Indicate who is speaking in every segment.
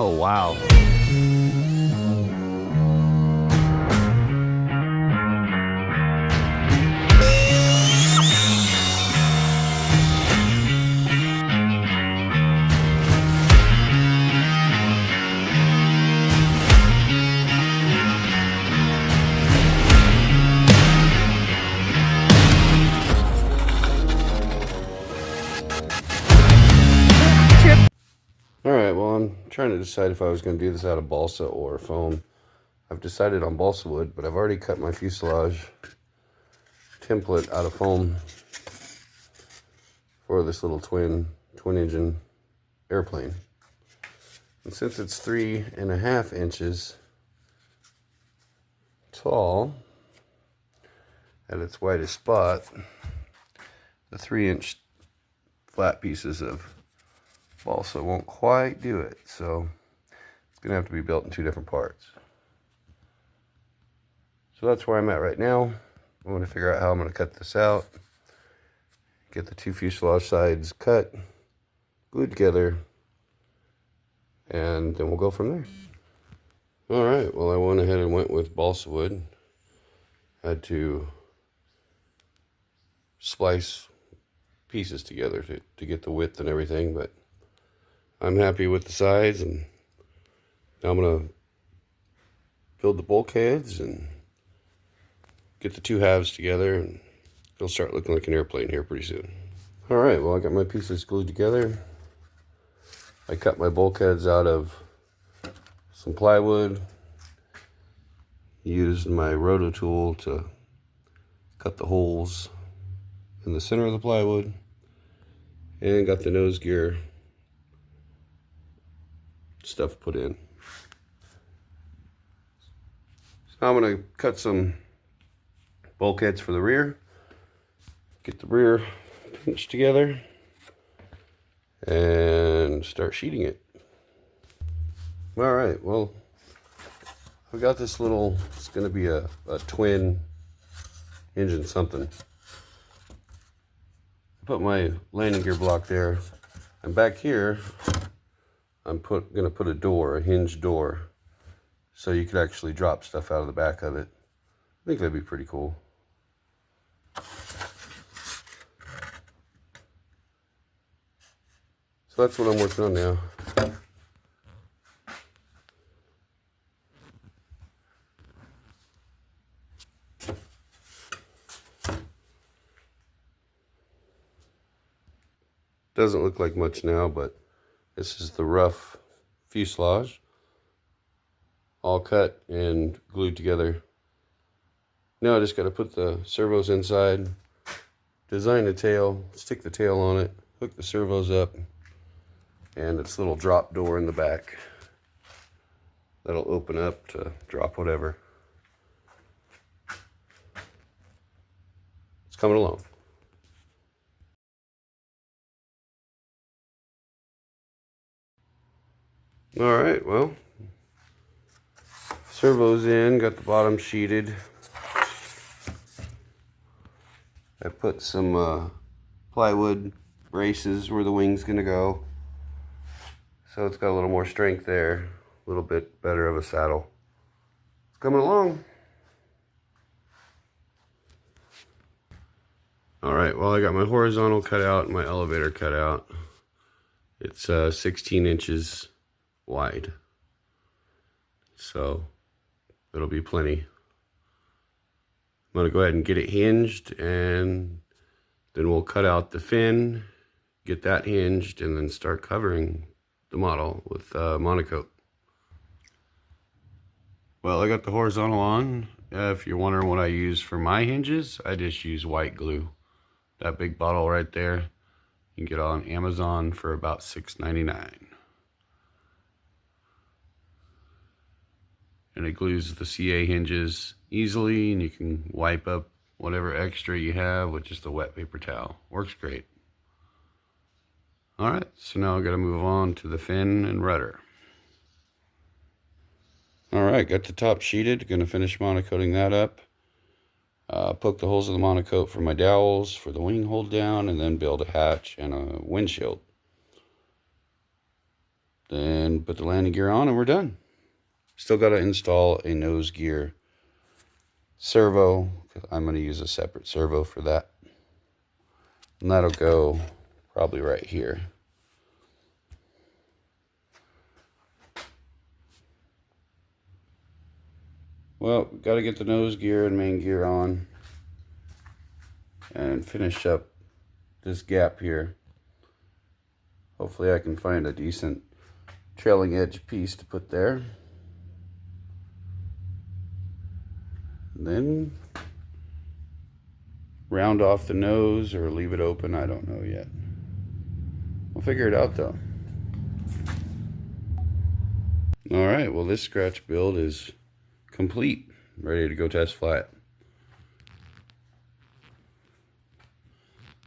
Speaker 1: Oh, wow.
Speaker 2: Alright, well, I'm trying to decide if I was going to do this out of balsa or foam. I've decided on balsa wood, but I've already cut my fuselage template out of foam for this little twin engine airplane. And since it's 3.5 inches tall at its widest spot, the 3-inch flat pieces of balsa won't quite do it, so it's going to have to be built in 2 different parts. So that's where I'm at right now. I'm going to figure out how I'm going to cut this out, get the 2 fuselage sides cut, glued together, and then we'll go from there. Alright, well, I went ahead and went with balsa wood. Had to splice pieces together to get the width and everything, but I'm happy with the size, and now I'm going to build the bulkheads and get the 2 halves together, and it'll start looking like an airplane here pretty soon. Alright, well, I got my pieces glued together. I cut my bulkheads out of some plywood, used my roto tool to cut the holes in the center of the plywood, and got the nose gear stuff put in. So I'm going to cut some bulkheads for the rear, get the rear pinched together, and start sheeting it. Alright, well, we got this little, it's going to be a twin engine something. I put my landing gear block there, and back here I'm going to put a door, a hinged door, so you could actually drop stuff out of the back of it. I think that'd be pretty cool. So that's what I'm working on now. Doesn't look like much now, but this is the rough fuselage, all cut and glued together. Now I just got to put the servos inside, design the tail, stick the tail on it, hook the servos up, and its little drop door in the back that'll open up to drop whatever. It's coming along. Alright, well, servos in, got the bottom sheeted. I put some plywood braces where the wing's gonna go, so it's got a little more strength there, a little bit better of a saddle. It's coming along. Alright, well, I got my horizontal cut out and my elevator cut out. It's 16 inches wide, so it'll be plenty. I'm going to go ahead and get it hinged, and then we'll cut out the fin, get that hinged, and then start covering the model with monocoat. Well, I got the horizontal on. If you're wondering what I use for my hinges, I just use white glue. That big bottle right there, you can get on Amazon for about $6.99. And it glues the CA hinges easily, and you can wipe up whatever extra you have with just a wet paper towel. Works great. Alright, so now I've got to move on to the fin and rudder. Alright, got the top sheeted. Going to finish monocoating that up. Poke the holes in the monocoat for my dowels, for the wing hold down, and then build a hatch and a windshield. Then put the landing gear on and we're done. Still got to install a nose gear servo, because I'm going to use a separate servo for that. And that'll go probably right here. Well, got to get the nose gear and main gear on and finish up this gap here. Hopefully I can find a decent trailing edge piece to put there. And then round off the nose or leave it open, I don't know yet. We'll figure it out though. Alright, well this scratch build is complete. Ready to go test fly it.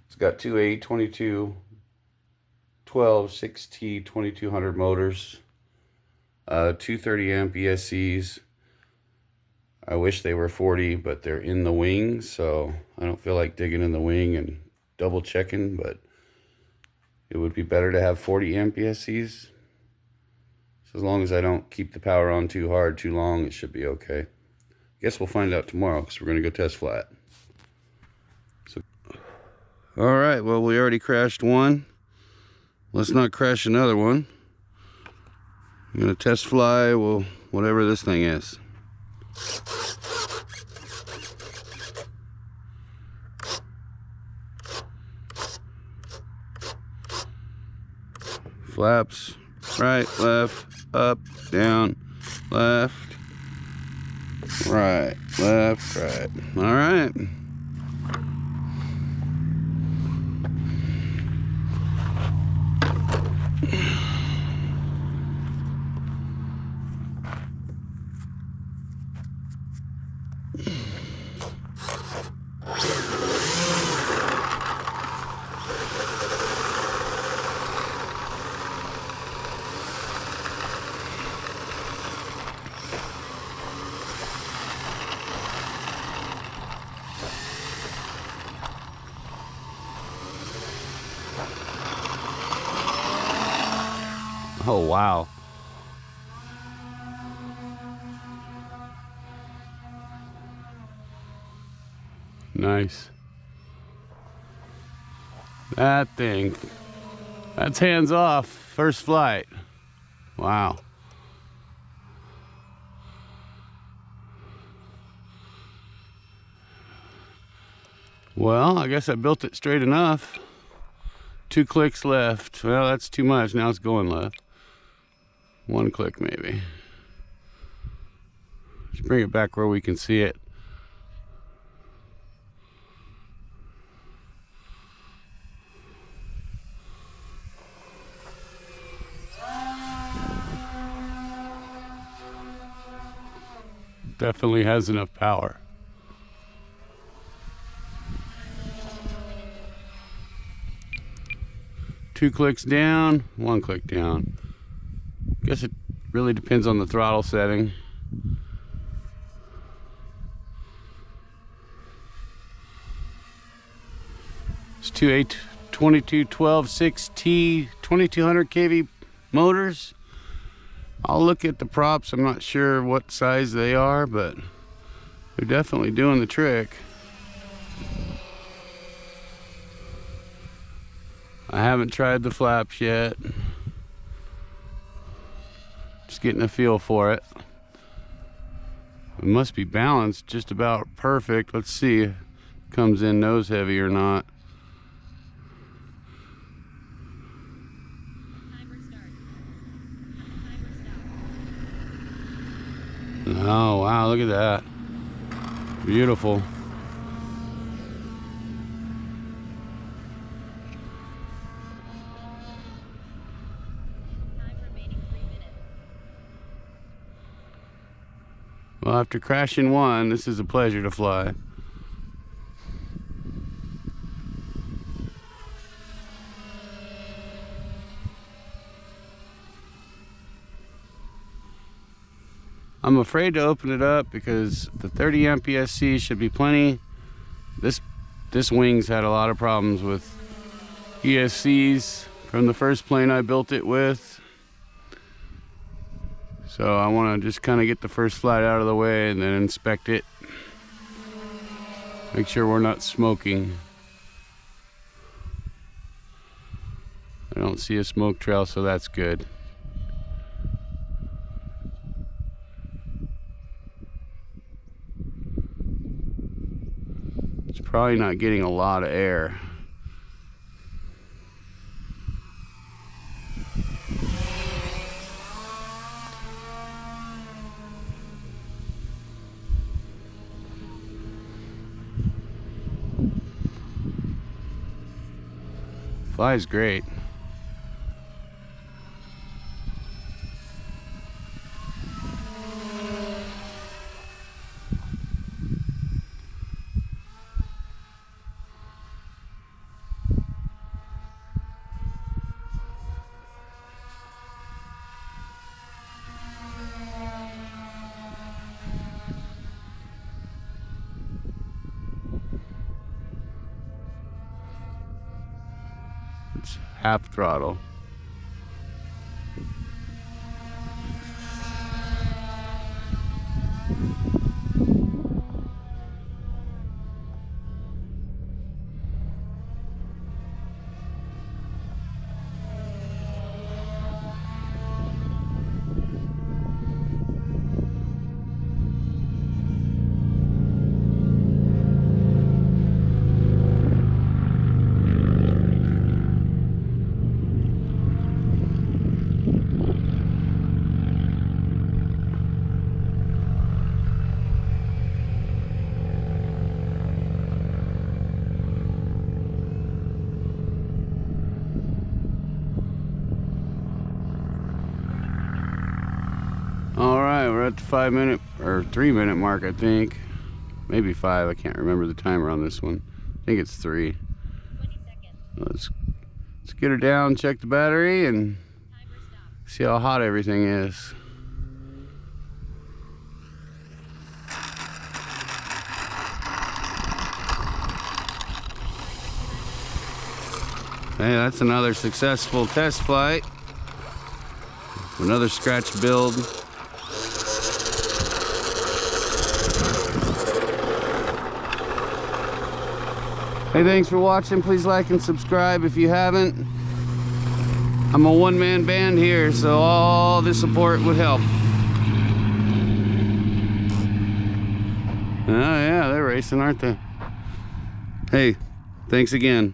Speaker 2: It's got two 822 12 6T 2200 motors, 230 amp ESCs. I wish they were 40, but they're in the wing, so I don't feel like digging in the wing and double checking, but it would be better to have 40 amp ESCs. So as long as I don't keep the power on too hard, too long, it should be okay. Guess we'll find out tomorrow, because we're going to go test fly it. So, all right, well, we already crashed one. Let's not crash another one. I'm going to test fly, well, whatever this thing is. Flaps, right, left, up, down, left, right, left, right. All right. Oh, wow. Nice. That thing. That's hands off. First flight. Wow. Well, I guess I built it straight enough. 2 clicks left. Well, that's too much. Now it's going left. 1 click maybe. Just bring it back where we can see it. Definitely has enough power. Two clicks down, 1 click down. Guess it really depends on the throttle setting. It's two 822 12 6T 2200 kV motors. I'll look at the props. I'm not sure what size they are, but they're definitely doing the trick. I haven't tried the flaps yet. Just getting a feel for it. It must be balanced just about perfect. Let's see if it comes in nose heavy or not. Oh wow, look at that. Beautiful. Well, after crashing one, this is a pleasure to fly. I'm afraid to open it up because the 30 amp ESC should be plenty. This wing's had a lot of problems with ESCs from the first plane I built it with.
Speaker 1: So I want to just kind of get the first flight out of the way and then inspect it. Make sure we're not smoking. I don't see a smoke trail, so that's good. It's probably not getting a lot of air. Flies great. It's half throttle. Alright, we're at the 5 minute or 3 minute mark, I think. Maybe 5, I can't remember the timer on this one. I think it's 3.
Speaker 3: 20 seconds.
Speaker 1: Let's get her down, check the battery, and see how hot everything is. Hey, that's another successful test flight. Another scratch build. Hey, thanks for watching. Please like and subscribe if you haven't. I'm a one-man band here, so all the support would help. Oh yeah, they're racing, aren't they? Hey, thanks again.